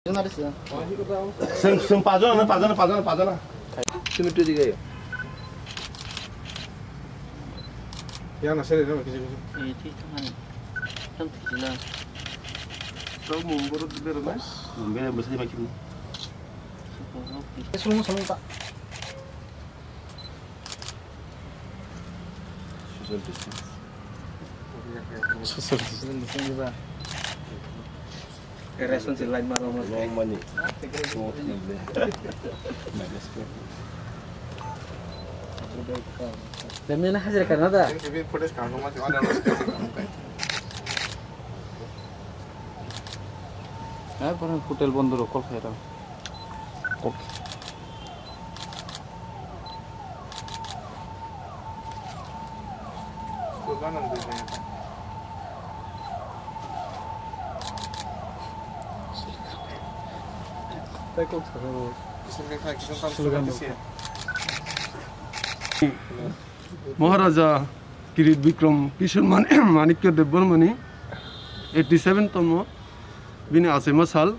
Sing pajana. Sini tu juga ya. Yang nasi ni nama kisi. Itu mana? Tam kisilah. Tahu mumbur tu berapa? Mumbur besar macam ni. Semua tak. Social distance juga. Respons lain malam Long money. Demi nak hasil kerana dah. Ini footage kan rumah tu ada. Pernah hotel bondor kol kaya. Kok. Bukan nanti saya. Tekuk sekarang. Slogan tu. Maharaja Kirit Bikram Kishore Manikya Devarmani 87tम bini asema sal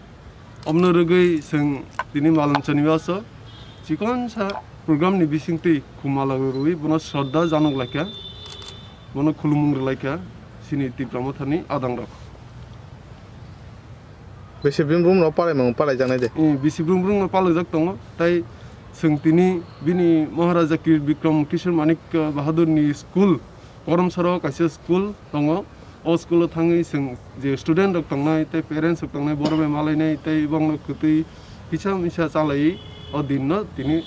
omnorogoi sing tini malon chaniwasa chikon sa program ni bisingti kumalagoi bono shraddha janok laika bono khulumung laika sini tipramathani adangrok Besi brum no palai mang palai jangan deh. bisi brum no palai jak tongo tai sing tini bini Maharaja Kirit Bikram Kishore Manikya Bahadur ni school Koramsara kaisa school tongo o school thangi sing je student rok tangnai tai parents rok tangnai borome malai nai tai bangno kuti kicha misa chalai o dinno tini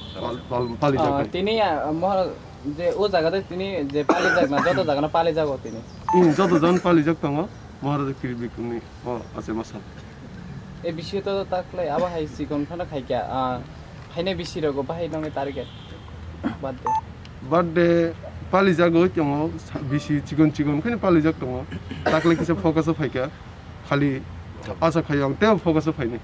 pali jak tini mohar je o jaga te tini je pali jak na joto jaga na pali jak o tini joto jan pali jak tongo Maharaja Kirit Bikram ni ase masal e bishi to takle aba hai sikon khana khai kya haine bishi rogo bahai nang target birthday pali jago tongo bisi chigon khani pali jak tongo takle kisa focus phaika khali asa khayang te focus phaini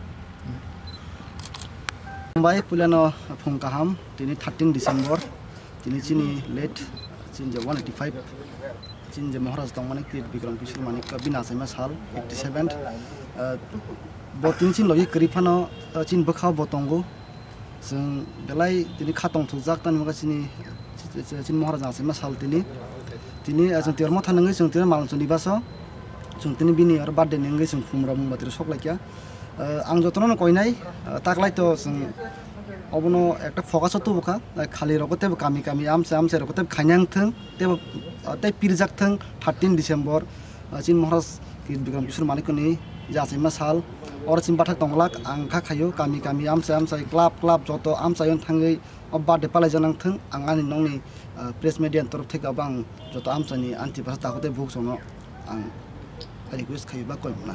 Mumbai pulano phongkaham tini 13 December tini chini late chin 185 chin je Maharaj tongmane Kirit Bikram Kishore Manikya binasema sal 87 botin chin logi krifano chin bakha botongo sing belai tini khatong thujak tan maka chini chin Maharaj asema sal tini ajeng termo thanangai jeng ter malon chuni baso jeng tini bini ar birthday nengai jeng khumra mumbatir soklaikya ang jotono koinai taklai to jeng obono ekta focus to buka khali rokote kami amse rokote khanyang thang te pirjak thang 13 December chin Maharaj Kirit Bikram Kishore Manikya ni jasema sal or chin bathak tonglak angkha khayo kami amse club joto amsayon thangai birthday palai janang thang angani nongni press media torop thek abang joto amsani anti basa takote buk sono ang request khayo ba koy na